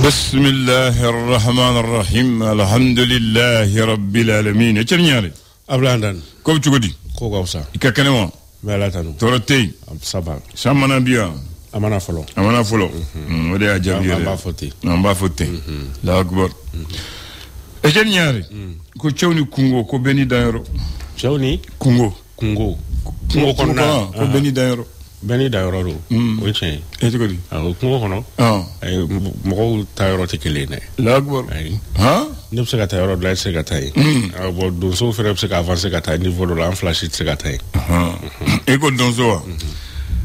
Bismillahir Rahmanir Rahim. Alhamdulillahi Rabbil Alamin. Et tiens, Ablandan. Comme tu dis. Kogausa. Ikakanema. Melatanu. Torotei. Sabal. Samana bia. Amana follow. Amana follow. Ode ajabi. Amba foti. Amba foti. La akbar. Et tiens, ko chawni kungo ko beni dairo. Chawni kungo. Kungo konna. Ko beni dairo. Beni dairo do. O chen. Et tu dis. Ah, kungo kono. Ah. Mo dairo tekele ne. La akbar. Ha? Ne se ka dairo de la se ka tai. Ah, bo do so fere se ka avancer ka tai niveau de la flash se ka tai. Ah. E ko donso.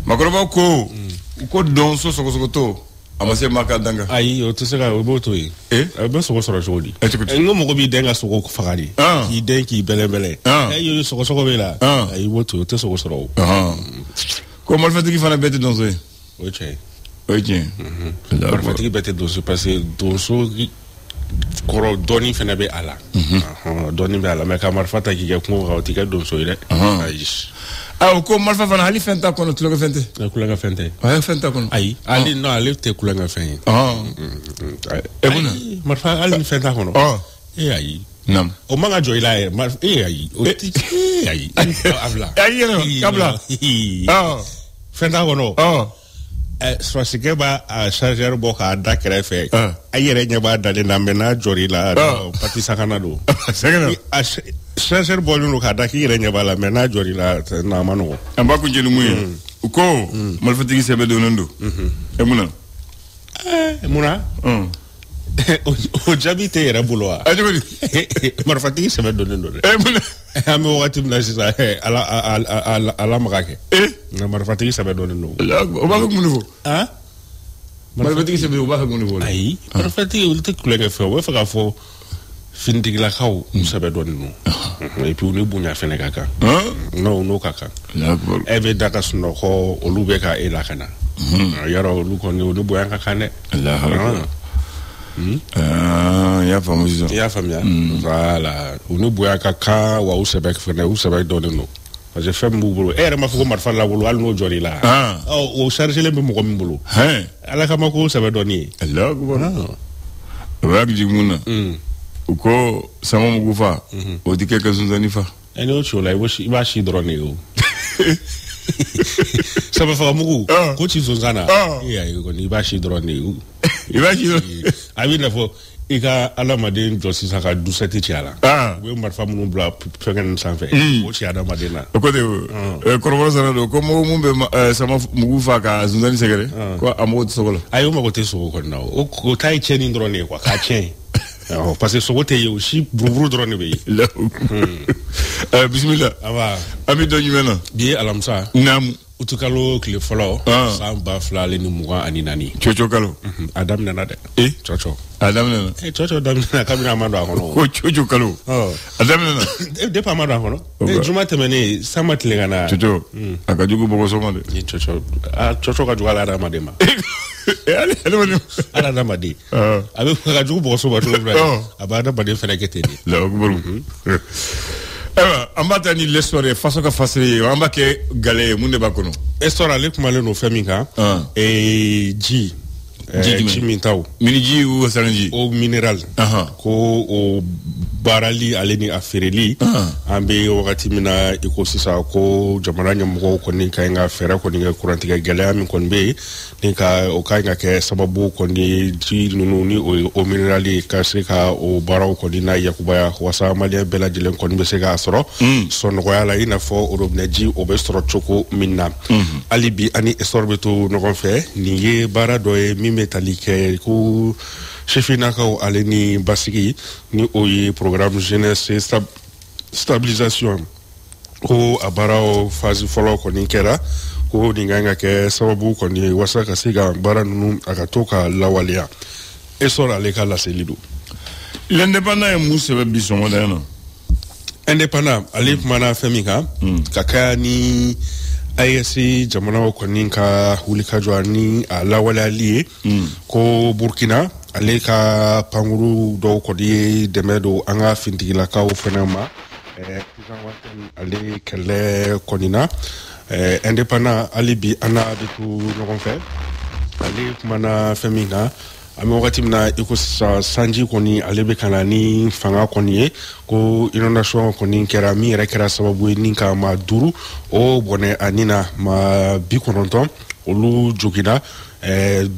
Makoroba ko donso sokosokoto. Amase makadanga. Ayi, o te se ka o boto yi. Be so soro jodi. Ngo mo bi denga so ko fagari. Ki den ki belebele. Yo so be la. Ayi boto o te so soro. Comment le fait qu'il fallait bête dans ce? Ok. Le fait qu'il bête dans ce parce que dans ce koro doni fena be ala. Doni be ala mais kamar fata ki ko rawti ka dans ce ile. Ah ko malfa fana ali fenta kono tu lo fente. Ku la fente. Ah fenta kono. Ayi, ali no ali te ku la fente. E bona. Malfa ali fenta kono. Ayi. Nam. O manga joila ayi. O ti ayi. Avla. Ayi kabla. Fenta kono. Swasike ba a charger bo ka da krefe. Ayere nya ba dale na mena jorila pati sakana do. Sakana. Charger bo lu ka da ki nya ba la mena jorila na mano. Amba ku jelu muye. Ko malfatigi sebe do nondo. Emuna. Emuna. O jabite era buloa. Ajogodi. Marfatigi sebe do nondo. Emuna. Ame wakati mnasisa ala makake. Na marfatigi sebe do nondo. O ba ko munufo. Marfatigi sebe o ba ko munufo. Ai, marfatigi ulte kulega fo, we faka fo findigi la kaw sebe do nondo. Et puis on bunya fene kaka. No kaka. Ebe data suno ko olubeka e la kana. Yaro olu ko ni olubuya kaka ne. Allah. Ya famoso. Ya famia. Voilà. Unu boya kaka wa usebek fene usebek doneno. Parce que femme bulu. Ma fuko marfa la bulu al no jori la. O charger le mo mi bulu. Ala kama ko usebek doni. Allah ko. Wa gijimuna. Uko sama mugufa. O dike ka zunzani fa. Ene o chola iba shi drone o. Sama fa mugu. Ko chi zunzana. Ya ko ni ba shi drone o. Iba shi. Abi na fo ika ala madin josi saka du seti tiala. We marfa munu bla pegen sanfe. O chi ada madina. Ko de koroboro sana do ko mo mumbe sama mugufa ka zunzani segere. Ko amo tsogolo. Ayo ma ko te so ko na. O ko tai cheni drone ko ka chen. Parce que so wote yo shi brubru drone be. Bismillah. Aba. Ami do nyumena. Bi alamsa. Nam. Utukalo kile folo samba flale ni muga ani nani chocho kalo adam nana de chocho adam nana chocho adam nana kabina mando akono ko chocho kalo adam nana de pa mando akono juma temene samat lengana chocho akajugo boko soma de ni chocho chocho ka jugala ada madema ala da madi abe ka jugo boko soma to abada bade fena keteni la okbaru ambata ni l'histoire façon ka fasiri amba ke gale munde bakono histoire le kuma le no feminga ji mintaw mini ji ou salanji o mineral ko o barali aleni afereli ambe wakati mina ikosisa ko jamaranya mko ko ni kainga fera ko ni kurantiga gale ami kon be ni ka o kainga ke sababu ko ni ji nunu ni o minerali ka se ka o baraw ko ni na yakubaya wasa malia bela dilen kon be se ga soro son ko yala ina fo o robne ji o be soro choko minna alibi ani esorbeto no kon fe ni ye bara do e mi metalike ko chefina ko aleni basiki ni oyi programme jeunesse stabilisation ko abarao phase follow ko ni kera ko dinganga ke sababu ko ni wasaka siga bara nunu akatoka lawalia esora leka la selido l'indépendant est mousse bison moderno indépendant alif mana femika kaka ni ayesi jamana ko ninka hulika jwani lawala lié ko Burkina ale ka panguru do ko di demedo anga fintigila ka o fenama ale kele konina indépendant ali bi ana de tout no fait ali mana femina an bɛ wagati min na i ko sisan sanji kɔni ale bɛ ka na ni fanga kɔni ye ko inondation kɔni kɛra min yɛrɛ kɛra sababu ye ni ka maa 5 o bɔnɛ ani na maa 90 olu jogina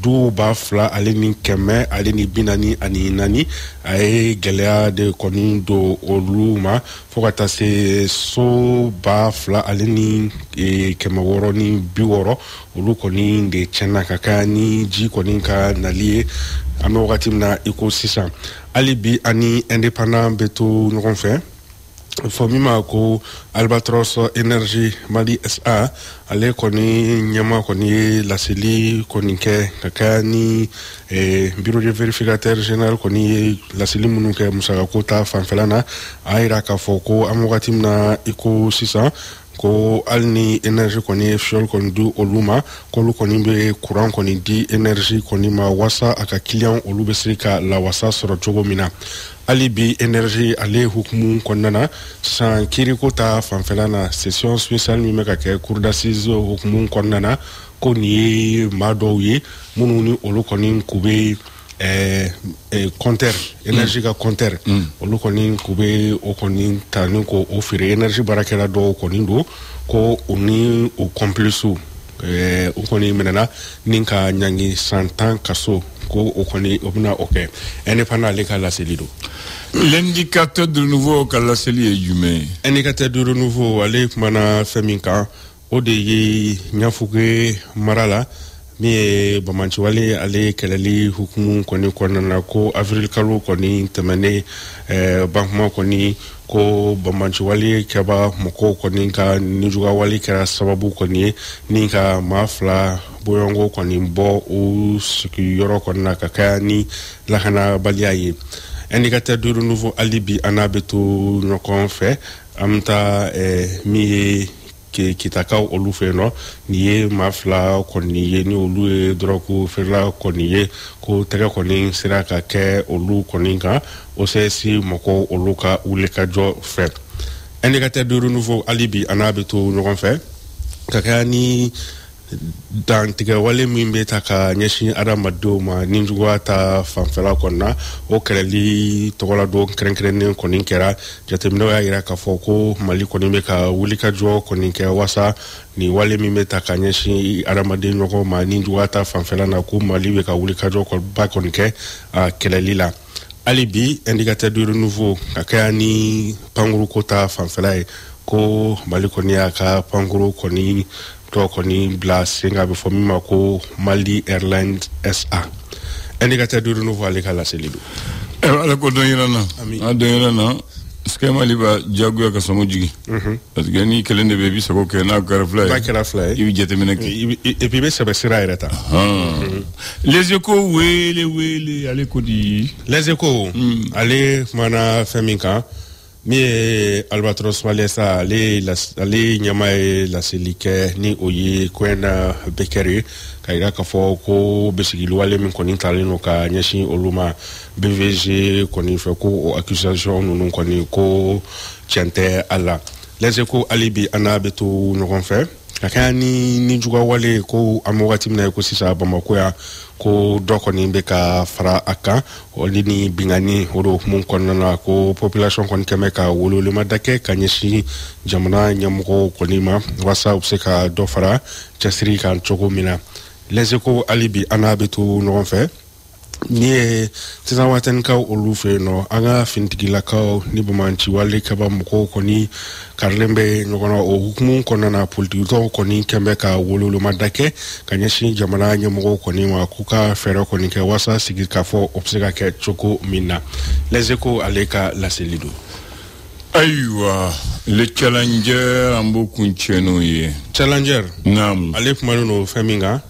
du ba fila ale ni 100 ale ni 44 a ye gɛlɛya de kɔni do olu ma fo ka taa se so ba fila ale ni 660 ni 60 olu kɔni de tiɲɛna ka kɛ ni ji kɔni ka nali ye an bɛ wagati min na i ko sisan hali bi ani indépendant bɛ to ɲɔgɔn fɛ fɔ min ma ko Albatros Energy Mali SA ale kɔni ɲɛma kɔni ye laseli kɔni kɛ ka kɛ ni bureau de vérificateur général kɔni ye laseli minnu kɛ musakako ta fanfɛla na a yira k'a fɔ ko an wagati min na i ko sisan ko hali ni énergie kɔni ye fiole kɔni di olu ma k'olu kɔni bɛ courant kɔni di énergie kɔni ma wasa a ka client olu bɛ se ka lawasa sɔrɔ cogo min na hali bi énergie ale hukumu kɔnɔna na sisan kiiriko ta fanfɛla na session spéciale min bɛ ka kɛ cour d'assises hukumu kɔnɔna na ko nin ye maa dɔw ye minnu ni olu kɔni k'u bɛ compteur énergie ka compteur olu kɔni k'u bɛ o kɔni ta ni ko o feere énergie baarakɛla dɔw kɔni don ko u ni o complice u kɔni minɛna ni ka ɲangi san 10 kaso ko o kɔni o bɛna o kɛ indépendant ale ka laseli don. L'indicateur de renouveau ka laseli ye jumɛn ye? Indicateur de renouveau ale kumana fɛn min kan o de ye Ɲafuge mara la min ye Bamanciwale ale kɛlɛli hukumu kɔni kɔnɔna na ko avril kalo kɔni tɛmɛnen bankuma kɔni ko Bamanciwale kɛba mɔgɔw kɔni ka nijugawale kɛra sababu kɔni ye ni ka maa 2 bɔɲɔgɔnko kɔni bɔ o sigiyɔrɔ kɔni na ka kɛ ni lakanabaliya ye. Indicateur de renouveau hali bi an n'a bɛ to ɲɔgɔn fɛ an bɛ taa min ye kitakaw olu fɛ yen nɔ nin ye maa 2 kɔni ye ni olu ye dɔrɔgu feerela kɔni ye ko tɛgɛ kɔni sera ka kɛ olu kɔni kan OCS mɔgɔw olu ka wulikajɔ fɛ. Indicateur de renouveau hali bi an n'a bɛ to ɲɔgɔn fɛ ka kɛ ni dantigɛwale min bɛ ta ka ɲɛsin adamadenw ma ni juguya ta fanfɛla kɔni na o kɛlɛli tɔgɔladon kɛrɛnkɛrɛnnen kɔni kɛra jateminɛw y'a yira k'a fɔ ko Mali kɔni bɛ ka wulikajɔ kɔni kɛ wasa ni wale min bɛ ta ka ɲɛsin adamaden ɲɔgɔn ma ni juguya ta fanfɛla na ko Mali bɛ ka wulikajɔ ba kɔni kɛ a kɛlɛli la. Hali bi indicateur de renouveau ka kɛ ni pankuruko ta fanfɛla ye ko Mali kɔni y'a ka pankuru kɔni dɔ kɔni bila sen kan a bɛ fɔ min ma ko Mali Airlines SA. Indicateur de renouveau ale ka laseli don. Ala ko dɔn yira na. A dɔn yira na. Est-ce que Mali b'a jagoya ka sɔngɔ jigi? Parce que ni kelen de bɛ bi sago kɛ n'a kɛra 2 ye. N'a kɛra 2 ye. I bɛ jateminɛ kɛ. Et puis i bɛ sɛbɛ sira yɛrɛ ta. Les Échos wele ale ko di. Les Échos ale kumana fɛn min kan min ye Albatros Mali SA ale ɲɛma ye laseli kɛ ni o ye Koyena Bekeri ka yira k'a fɔ ko besigiliwale min kɔni talen no ka ɲɛsin olu ma BVG kɔni fɛ ko o accusation ninnu kɔni ko tiɲɛ tɛ a la. Les Échos hali bi an n'a bɛ to ɲɔgɔn fɛ ka kɛ ni jugawale ko an bɛ wagati min na ko sisan Bamako yan ko dɔ kɔni bɛ ka fara a kan olu ni bingani o de hukumu kɔnɔna na ko population kɔni kɛmɛ ka welewelemada kɛ ka ɲɛsin jamana ɲɛmɔgɔw kɔni ma walasa u bɛ se ka dɔ fara cɛsiri kan cogo min na. Les Échos hali bi an n'a bɛ to ɲɔgɔn fɛ ni ye sisan waatɛnikaw olu fɛ yen nɔ an ka finitigilakaw ni Bamanciwale kɛba mɔgɔw kɔni karilen bɛ ɲɔgɔn na o hukumu kɔnɔna na politikitɔw kɔni kɛmɛ ka welewelemada kɛ ka ɲɛsin jamana ɲɛmɔgɔw kɔni ma k'u ka fɛɛrɛ kɔni kɛ walasa sigi k'a fɔ o bɛ se ka kɛ cogo min na. Les Échos ale ka laseli don. Ayiwa le challenger an b'o kun tiɲɛ n'o ye. Challenger. Naamu. Ale kumalen no fɛn min kan.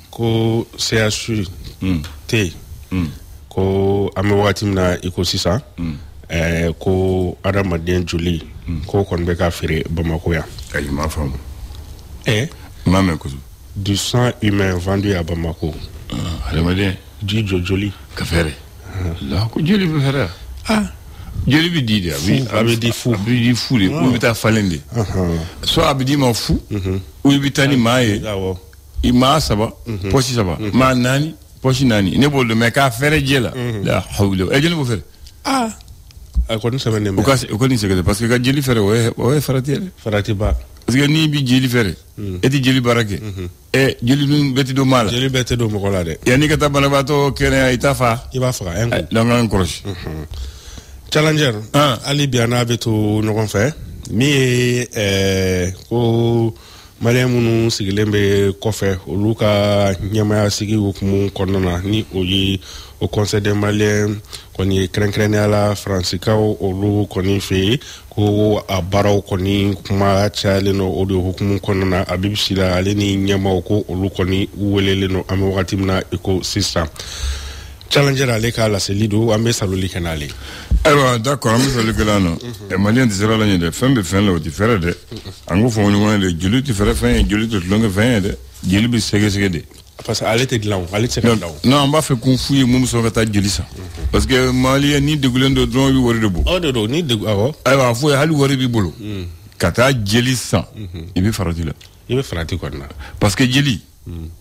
Ko CHU tɛ ko an bɛ wagati min na i ko sisan ko adamaden joli ko kɔni bɛ ka feere Bamako yan. Ayi ma faamu. Ma mɛn kosɛbɛ. Du sang humain vendu à Bamako. Adamaden. Ji joli. Ka fɛɛrɛ. La ko joli bɛ fɛɛrɛ. Joli bɛ di de a bɛ di fu. A bɛ di fu de ko i bɛ taa falen de. Soit a bɛ di ma fu. ou i bɛ taa ni maa ye. I maa 3 poche 3 maa 4 poche nani ne bol me ka fere jela la hawla e jeli bo fere ko ni semaine o ko ni segede parce que ka jeli fere o farati ba parce que ni bi jeli fere e di jeli barake e jeli dum beti do mala jeli beti do mo ko la de yani ka tabana bato kene itafa iba fa en la ngan croche challenger ali biana beto no kon fe mi ko male munu sigilembe kofe oluka nyama sigi hukumu konona ni oyi au conseil des maliens koni krenkren ala francika olu koni fe ko abaro koni kuma chale no odo hukumu konona abibsila ale ni nyama ko olu koni welele no ame wakati mna ecosystem challenger ale ka la selido ambe saloli kanale. Alors d'accord ambe saloli kanano e malien de zera la nyede fembe fen lo di fere de angu fo ngone de julu ti fere fen julu to longa fen de julu bi sege de parce que ale te glaw ale te glaw non on va faire confouiller mum so ka ta julu ça parce que malien ni de gulendo dron bi wori de bo do ni de awo ay wa fo hali wori bi bolo kata jeli ça ibi farati la ibi farati ko na parce que jeli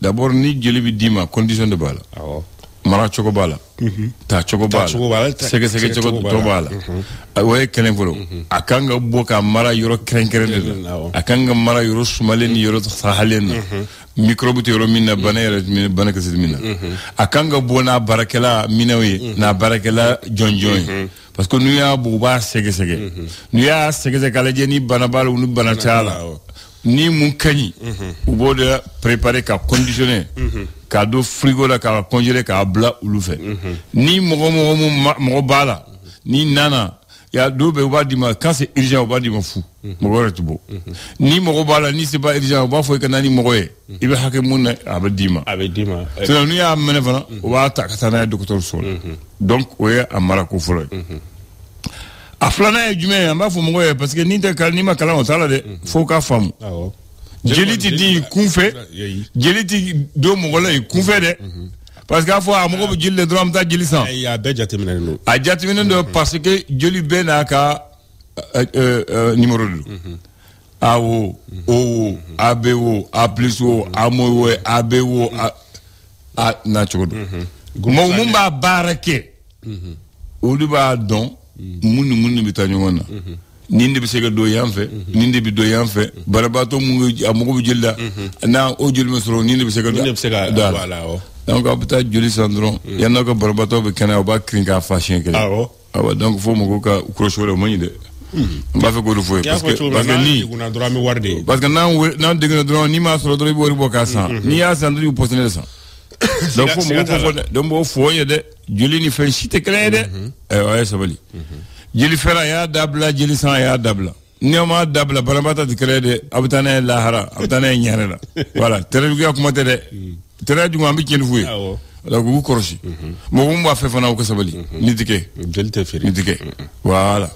d'abord ni jeli bi dima condition de bala awo mara choko bala ta choko bala sege choko to bala waye kelen folo akanga boka mara yoro krenkeren akanga mara yoro sumalen yoro sahalen microbe to yoro minna banere bana kasit minna akanga bona barakela minawi na barakela jonjon parce que nous ya buba sege nous ya sege kala jeni bana bala unu bana chala ni mun kani ubo de préparer ka conditionner ka do frigo la ka congeler ka bla ulu fe ni mo bala ni nana ya do be ba di ma quand c'est urgent ba di ma fou mo retu bo ni mo bala ni c'est pas urgent ba fo ka nani mo ye ibe hakke mun na abadima c'est nous ya mena fana wa ta ka na docteur sol donc oya amara ko folo a flana e jume amba fo mo parce que ni te kalni ma kala on sala de fo ka famu jeliti di kunfe jeliti do mo gola kunfe de parce que afo amogo jille drum ta jilisan ya be jatemina no a jatemina do parce que jeli be na ka numéro 2 awo o abewo a plus o amowe abewo a na chodo mo mumba barake o liba don munu bitanya wana ninde bisega do yamfe ninde bi do yamfe barabato mu amugo jilla na o jul mesro ninde bisega voilà donc abta juli sandron yanno ko barabato be kana ba kringa fashion kele awa donc fo mo ka crochet le moni de ba fe ko do fo parce que ni kuna droit mi warde parce que na de na droit ni ma soro do bo boka san ni ya sandri u postene ça donc fo mo ko do mo fo yede juli ni fe cité kele de ouais ça bali jeli fera ya dabla jeli san ya dabla neoma dabla barabata de créde abtane lahara abtane nyarela voilà terebiga kuma tede tereju ngambi ken fuye donc ku koroshi mo mba fe fana ko sabali nitike jeli te feri nitike voilà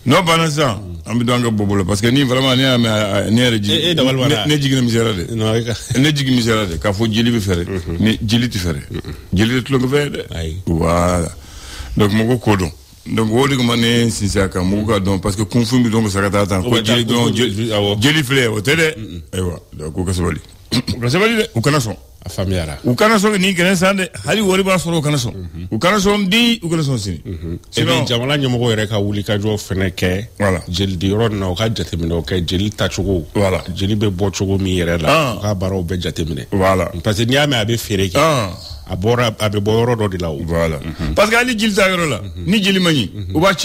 no banasa ambi donga bobola parce que ni vraiment ne reji ne jigina misera de ne jigi misera de ka fo jeli be fere ni jeli ti fere jeli to lo fere voilà donc mo ko kodo donc wodi ko mané sinsaka muga donc parce que confirme donc ça kata tan ko jeli donc jeli flé o tede aywa donc ko sabali de o kana son a familiara o kana son ni kene sande hali wori ba soro kana son o kana son di o kana son sini sinon jamala nyamo yere ka wuli ka jo feneke voilà jeli di ron na o ka jatemine o ka jeli tachugo voilà jeli be bo chugo mi yere la ka baro be jatemine voilà parce que niame abe fereke abora abe boyoro do dilaw voilà parce que ali jilta yoro la ni jeli mani o ba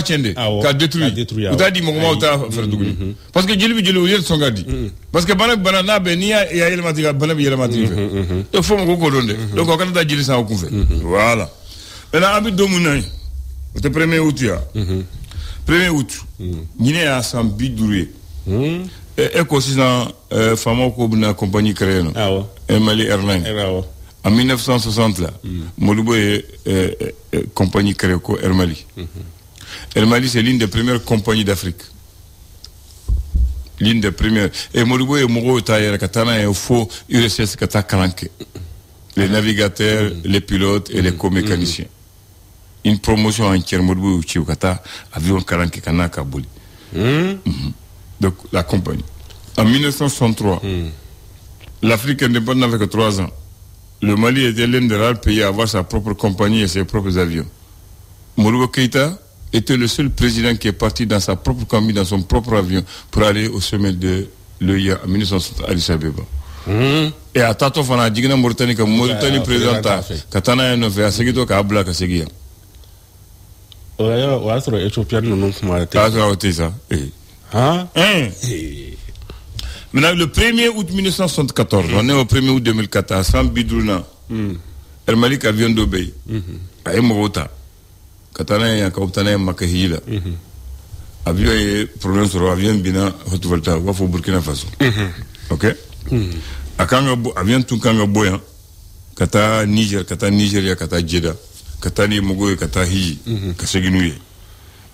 chende ka détruire o ta di mo ma o ta faire duguni parce que jeli bi jeli o yer songadi parce que bana na be ni ya elematiga bana bi elematiga donc faut mo ko donde donc o kana da jeli sa o kunfe voilà et là abi do munay o te 1er août ya 1er août ñine ya sam bi duré et ko sisan famo ko na compagnie créée no Mali Airlines en 1960 là Molubo est compagnie créée ko Air Mali. Air Mali c'est l'une des premières compagnies d'Afrique. L'une des premières. Et Molubo est Moro Taïra Katana et faux URSS Kata Kalanke. Les navigateurs, les pilotes et les co-mécaniciens. Une promotion entière Molubo Chiukata avion Kalanke Kana Kabouli. Donc la compagnie. En 1963, l'Afrique indépendante n'avait que 3 ans. le Mali était l'un des rares pays à avoir sa propre compagnie et ses propres avions. Modibo Keïta était le seul président qui est parti dans sa propre compagnie, dans son propre avion, pour aller au sommet de l'OIA en 1960 à Addis Abeba. Et à Tato Fana, Digna Mauritanie, comme Mauritanie président, Katana Nové, à Segito Kabla Kasegia. Éthiopien, non, ça. Maintenant, le 1er août 1974, on est au 1er août 2014, à San Bidrouna, El Malik avion d'Obey, à Emorota, Katana et Kautana et Makahila. Avion et problème sur l'avion Bina Hotvolta, Wafo Burkina Faso. Ok? Akanga avion Tunkanga Boyan, Kata Niger, Kata Nigeria, Kata Jeddah, Kata Ni Mogo et Kata Hiji, Kaseginouye.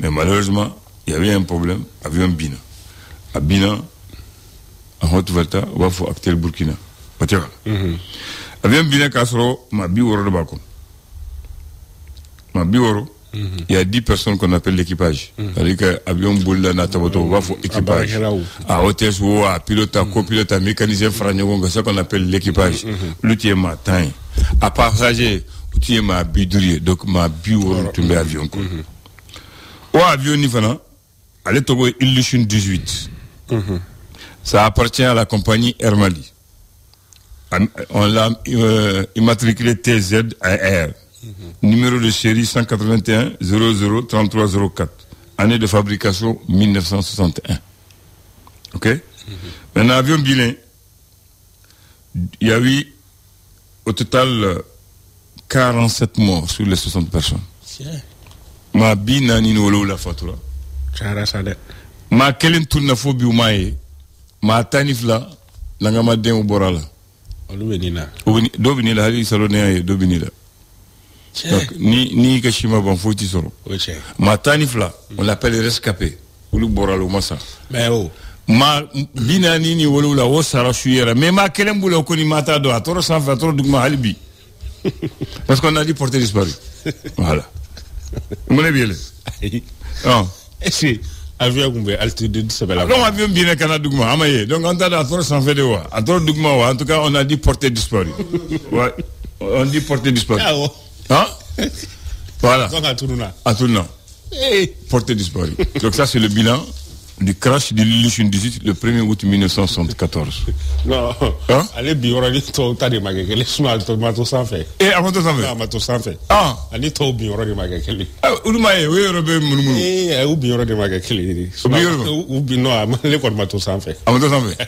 Mais malheureusement, il y avait un problème, avion Bina. À Bina, en Hotvolta, Wafo Actel Burkina. Avion Bina Kasro, ma biworo de Bakon. Ma biworo. Il y a 10 personnes qu'on appelle l'équipage. C'est-à-dire qu'avion boule nataboto, va faut équipage. À hôtesse ou à pilote, à copilote, à mécanicien franco, c'est ça qu'on appelle l'équipage. L'outil matin. À passager, l'outil ma bidouille, donc ma biou tomber avion. Ou avion nifana, allez Togo Illusion 18. Ça appartient à la compagnie Air Mali. On l'a immatriculé TZAR. Numéro de série 181 00 33 04. Année de fabrication 1961. Ok? Maintenant, avion bilan, il y a eu au total 47 morts sur les 60 personnes. Ma bina ni wolo la fatura. Ma kelen tourna fo bi umaye. Ma tanifla langama den uborala. Do binila hali salone do binila. Donc, ni Kashima Banfouti Soro. Ma tanifla, on l'appelle rescapé. Ou le boralo massa. Mais oh. Ma binani ni wolo la osara shuyera. Mais ma kelembula okoni mata do atoro sans faire trop dugma halibi. Parce qu'on a dit porter disparu. Voilà. Vous m'avez bien. Ah. Est-ce avion gumbe altitude c'est belle. Non, avion bien kana dugma amaye. Donc on a atoro sans faire de wa. Atoro dugma wa. En tout cas, on a dit porter disparu. Ouais. On dit porter disparu. Hein? Voilà. À tournant. Porté disparu. Donc ça c'est le bilan du crash de l'Illusion 18 le 1er août 1974. Non. Hein? Allez, biorali to tade magekele suma to mato sans fait. Et avant to sans fait. Ah, mato sans fait. Ah. Allez to biorali magekele. Ah, urumaye we robe munumunu. U biorali magekele. U bino amale ko mato sans fait. Ah, mato sans fait.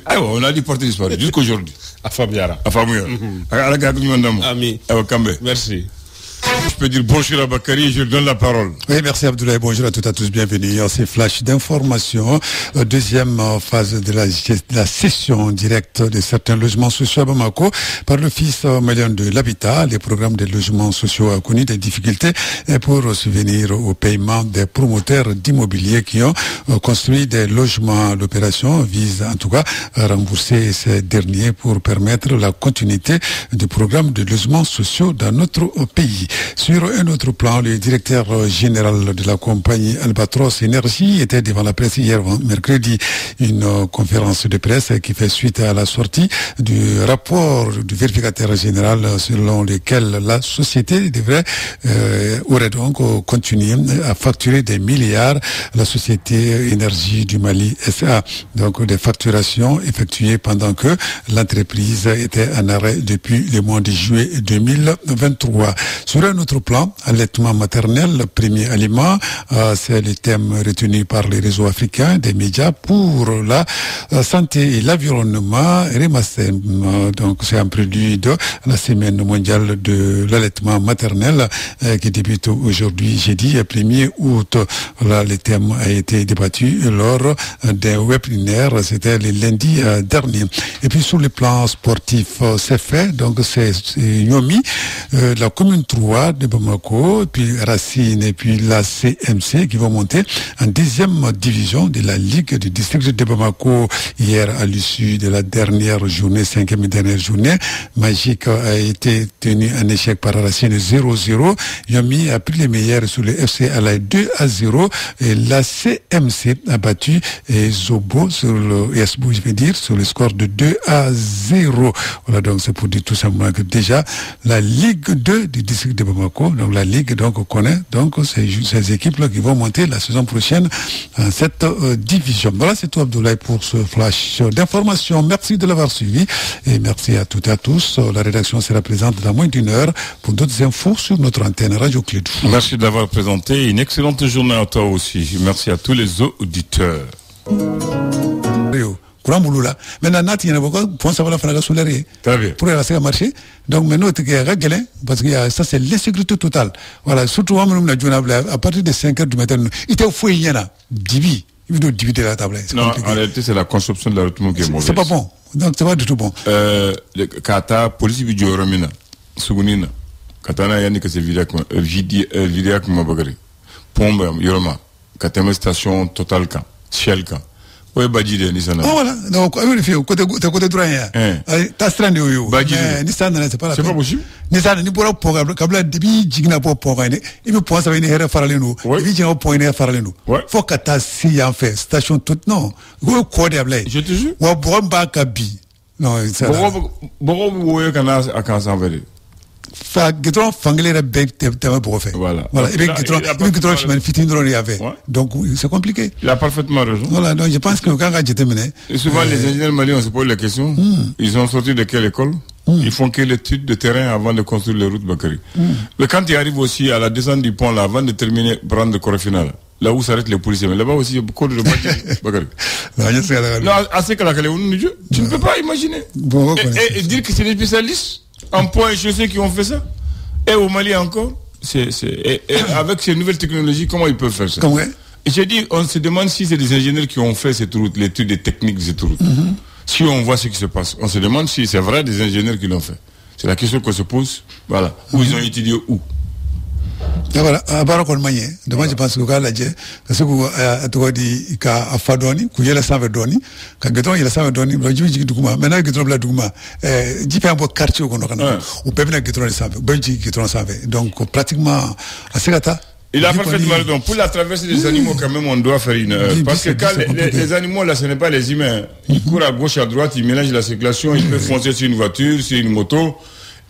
Ah, on a dit porté disparu jusqu'aujourd'hui. Afamiara. Ala ga ñu ndam. Ami. Kambe. Merci. Je peux dire bonjour à Bakary, je donne la parole. Oui, merci Abdoulaye, bonjour à toutes et à tous, bienvenue. C'est Flash d'information, deuxième phase de la session directe de certains logements sociaux à Bamako par l'Office malien de l'habitat. Les programmes de logements sociaux ont connu des difficultés pour subvenir au paiement des promoteurs d'immobilier qui ont construit des logements. L'opération vise en tout cas à rembourser ces derniers pour permettre la continuité du programme de logements sociaux dans notre pays. Sur un autre plan, le directeur général de la compagnie Albatros Énergie était devant la presse hier mercredi, une conférence de presse qui fait suite à la sortie du rapport du vérificateur général selon lequel la société aurait donc continué à facturer des milliards la société Énergie du Mali SA. Donc des facturations effectuées pendant que l'entreprise était en arrêt depuis le mois de juillet 2023. Sur un autre plan, allaitement maternel, le premier aliment, c'est le thème retenu par les réseaux africains des médias pour la santé et l'environnement. Donc c'est un produit de la semaine mondiale de l'allaitement maternel qui débute aujourd'hui, jeudi 1er août. Là, le thème a été débattu lors d'un webinaire, c'était le lundi dernier. Et puis sur le plan sportif, c'est fait, donc c'est Yomi, la commune 3 de Bamako, puis Racine et puis la CMC qui vont monter en deuxième division de la Ligue du district de Bamako. Hier, à l'issue de la dernière journée, cinquième et dernière journée, Magic a été tenu en échec par Racine 0-0. Yomi a pris les meilleurs sur le FC Alay 2-0 et la CMC a battu Zobo sur le Esbou, je vais dire, sur le score de 2-0. Voilà, donc c'est pour dire tout simplement que déjà la Ligue 2 du district de Bamako, donc la Ligue, donc on connaît donc ces équipes-là qui vont monter la saison prochaine en cette division. Voilà, c'est tout Abdoulaye pour ce flash d'information. Merci de l'avoir suivi et merci à toutes et à tous. La rédaction sera présente dans moins d'une heure pour d'autres infos sur notre antenne Radio Clédou. Merci d'avoir présenté. Une excellente journée à toi aussi. Merci à tous les auditeurs. Courant boulot là. Maintenant, Nat, il y en a beaucoup pour savoir la fin de la solaire. Très bien. Pour aller marcher. Donc, maintenant, il y a un parce que ça, c'est l'insécurité totale. Voilà. Surtout, à partir de 5 heures du matin, il était au foyer, il y en a. Divi. Il veut diviser la table. Non, en réalité, c'est la conception de la route qui est mauvaise. C'est pas bon. Donc, c'est pas du tout bon. Kata, police vidéo Romina, Sugunina, Katana Yannick, c'est Vidiak Mabagari, Pomba, Yoroma, Katame Station Total Camp, Shell Camp. Oui, Badjide, Nissan. Ah, voilà. Donc, côté droit, t'as strandé, Nissan, c'est pas la c'est pas possible. Nissan, ni pour programme, comme là, depuis Jigna pour programme, il me pense à une erreur faraleno. Il dit, on point une erreur faraleno. Faut que t'as si en fait, station toute, non. Vous, quoi, je te jure. Ou, bon, Kabi. Non, c'est ça. Bon, vous voyez qu'on a à 15 ans, Gitron fangler bête t'as pour faire. Voilà. Et bien Gitron chemin fitin drôle y avait. Donc c'est compliqué. Il a parfaitement raison. Voilà, donc je pense que quand j'étais mené. Et souvent les ingénieurs maliens on se pose la question. Ils ont sorti de quelle école? Ils font quelle étude de terrain avant de construire les routes Bakary. Mais quand ils arrivent aussi à la descente du pont là, avant de terminer prendre le corps final. Là où s'arrêtent les policiers, mais là-bas aussi il y a beaucoup de Bakary. Non, assez que la tu ne peux pas imaginer. Et dire que c'est des spécialistes. En point et chaussée qui ont fait ça. Et au Mali encore. Et avec ces nouvelles technologies, comment ils peuvent faire ça? Et j'ai dit, on se demande si c'est des ingénieurs qui ont fait cette route, l'étude des techniques de cette route. Si on voit ce qui se passe, on se demande si c'est vrai des ingénieurs qui l'ont fait. C'est la question qu'on se pose. Voilà. Où ils ont étudié où? Voilà, à Barakon Maye, demain je pense que la dje, parce que tu vois dit qu'à Fadoni, qu'il y a la saveur doni, qu'à Gaton il a saveur doni, le juge du Gouma, maintenant Gaton la Douma, j'y fais un peu quartier qu'on a, ou peut venir Gaton le saveur, Benji Gaton saveur, donc pratiquement à Segata. Il a parfaitement raison. Pour la traversée des animaux, quand même, on doit faire une heure. Parce que quand les animaux, là, ce n'est pas les humains. Ils courent à gauche, à droite, ils mélangent la circulation, ils peuvent foncer sur une voiture, sur une moto.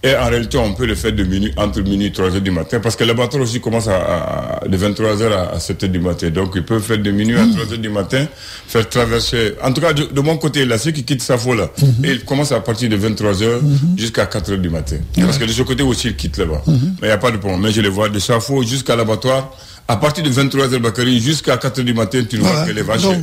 Et en réalité, on peut le faire entre minuit et 3h du matin, parce que l'abattoir aussi commence de 23h à 7h du matin. Donc, ils peuvent faire de minuit à 3h du matin, faire traverser. En tout cas, de mon côté, là, ceux qui quittent Safo, là, et ils commencent à partir de 23h jusqu'à 4h du matin. Parce que de ce côté aussi, ils quittent là-bas. Mais il n'y a pas de pont. Mais je les vois de Safo jusqu'à l'abattoir. À partir de 23h, Bakary, jusqu'à 4h du matin, tu ne vois que les vaches. Donc,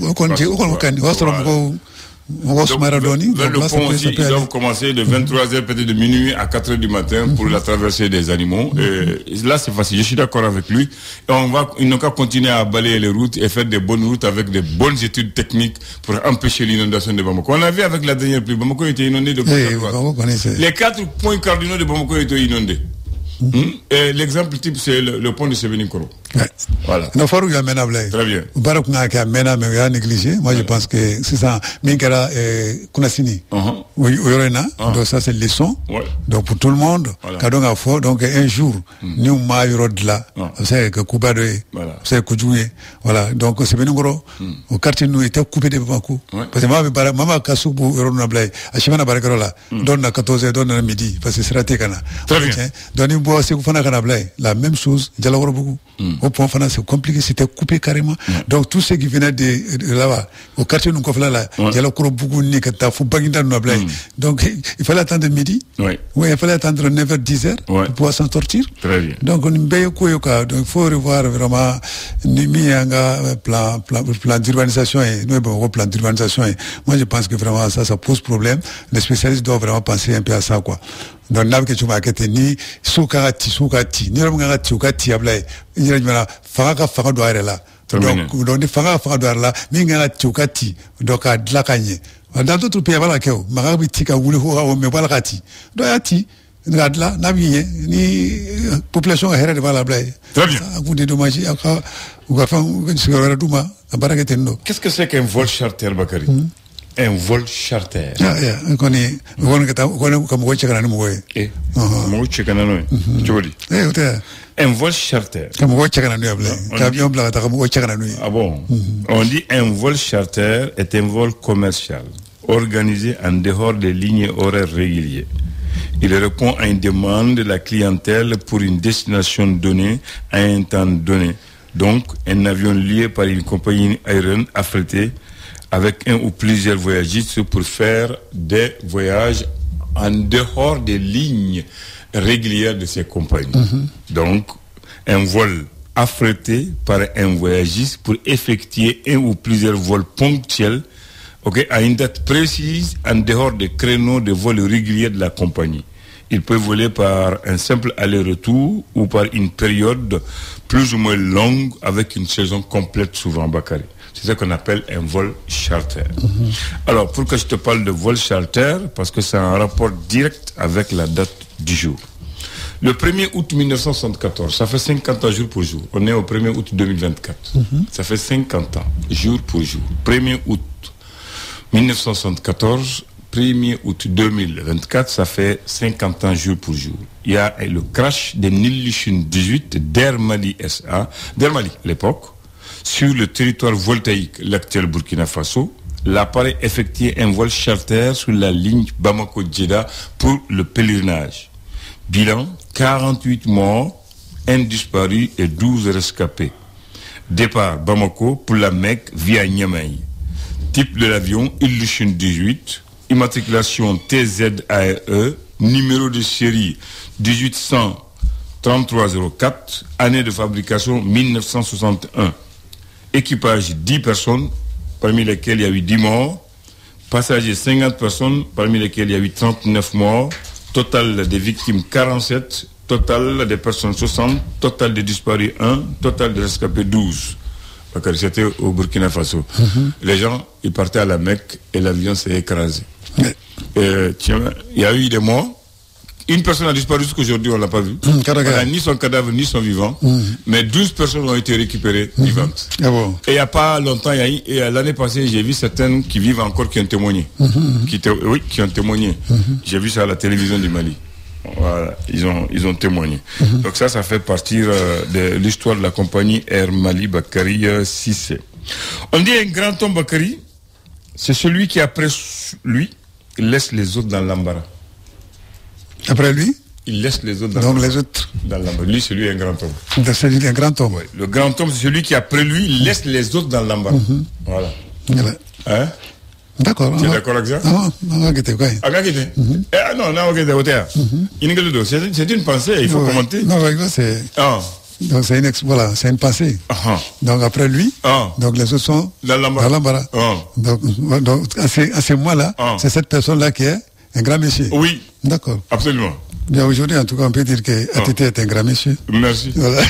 vers le pont aussi, ils doivent commencer de 23h, peut-être de minuit à 4h du matin pour la traversée des animaux. Et là, c'est facile. Je suis d'accord avec lui. Et ils n'ont qu'à continuer à balayer les routes et faire des bonnes routes avec des bonnes études techniques pour empêcher l'inondation de Bamako. On a vu avec la dernière pluie, Bamako était inondé de gauche à droite. Les 4 points cardinaux de Bamako étaient inondés. Et l'exemple type, c'est le pont de Sébenikoro. Voilà. Très bien. Moi, je pense que c'est ça. Minkara Kunasini. Donc, ça, c'est le leçon. Donc, pour tout le monde, donc, un jour, nous, de là, c'est que Koubade, c'est Koujoué. Voilà. Donc, Sébenikoro, au quartier, nous, était coupé de Bamako. Parce que maman, Kassou, Euronablay, à Chimana Barakarola, donne à 14h, donne à midi, parce que c'est raté. Très bien. La même chose, beaucoup. Au point c'est compliqué, c'était coupé carrément. Donc tous ceux qui venaient de là-bas, au quartier nous là, il y a beaucoup de donc il fallait attendre midi. Il fallait attendre 9h, 10h pour pouvoir s'en sortir. Très bien. Donc on il faut revoir vraiment plan d'urbanisation et plan d'urbanisation. Moi je pense que vraiment ça pose problème. Les spécialistes doivent vraiment penser un peu à ça quoi. Donc n'a que tu m'as ni soukati ni ramangati soukati ablay ni ramana fanga doit être là donc fanga doit être là mais ngati soukati donc à de la kanye dans d'autres pays voilà que magabi tika wuli ho me voilà kati doyati là, ni population est de la blague. Très bien. Qu'est-ce que c'est qu'un vol charter, Bakary? Un vol charter. Un vol charter. Ah bon? On dit un vol charter est un vol commercial organisé en dehors des lignes horaires régulières. Il répond à une demande de la clientèle pour une destination donnée à un temps donné. Donc, un avion lié par une compagnie aérienne affrétée avec un ou plusieurs voyagistes pour faire des voyages en dehors des lignes régulières de ces compagnies. Donc, un vol affrété par un voyagiste pour effectuer un ou plusieurs vols ponctuels, à une date précise en dehors des créneaux de vol réguliers de la compagnie. Il peut voler par un simple aller-retour ou par une période plus ou moins longue avec une saison complète souvent, Bakary. C'est ça qu'on appelle un vol charter. Alors, pourquoi je te parle de vol charter? Parce que c'est un rapport direct avec la date du jour. Le 1er août 1974, ça fait 50 ans jour pour jour. On est au 1er août 2024. Ça fait 50 ans, jour pour jour. 1er août 1974, 1er août 2024, ça fait 50 ans jour pour jour. Il y a le crash de Nilushin 18 d'Air Mali SA, d'Air Mali à l'époque, sur le territoire voltaïque, l'actuel Burkina Faso. L'appareil effectuait un vol charter sur la ligne Bamako-Djeddah pour le pèlerinage. Bilan, 48 morts, 1 disparu et 12 rescapés. Départ Bamako pour la Mecque via Niamey. Type de l'avion, Ilushin 18, immatriculation TZAE, numéro de série 183304, année de fabrication 1961. Équipage 10 personnes, parmi lesquelles il y a eu 10 morts. Passagers 50 personnes, parmi lesquelles il y a eu 39 morts. Total des victimes 47, total des personnes 60, total des disparus 1, total des rescapés 12. C'était au Burkina Faso. Les gens, ils partaient à la Mecque et l'avion s'est écrasé. Il y a eu des morts. Une personne a disparu jusqu'aujourd'hui, on ne l'a pas vu. On n'a ni son cadavre, ni son vivant. Mais 12 personnes ont été récupérées vivantes. Et il n'y a pas longtemps, l'année passée, j'ai vu certaines qui vivent encore qui ont témoigné. Qui ont témoigné. J'ai vu ça à la télévision du Mali. Voilà, ils ont témoigné. Donc ça fait partie de l'histoire de la compagnie Air Mali Bakary Cissé. On dit un grand homme, Bakary, c'est celui qui après lui laisse les autres dans l'embarras. Après lui, il laisse les autres dans les autres dans l'embarras. Lui, c'est lui un grand homme. C'est lui un grand homme. Oui. Le grand homme, c'est celui qui après lui laisse les autres dans l'embarras. Voilà. Hein? D'accord. Tu es d'accord avec ça? Non, c'est une pensée, il faut commenter. Non, c'est... Donc c'est une pensée. Donc après lui, donc les autres sont dans l'embarras. Donc à ce moment-là, c'est cette personne-là qui est un grand monsieur. Oui. D'accord. Absolument. Bien, aujourd'hui, en tout cas, on peut dire que ATT est un grand monsieur. Merci. Voilà.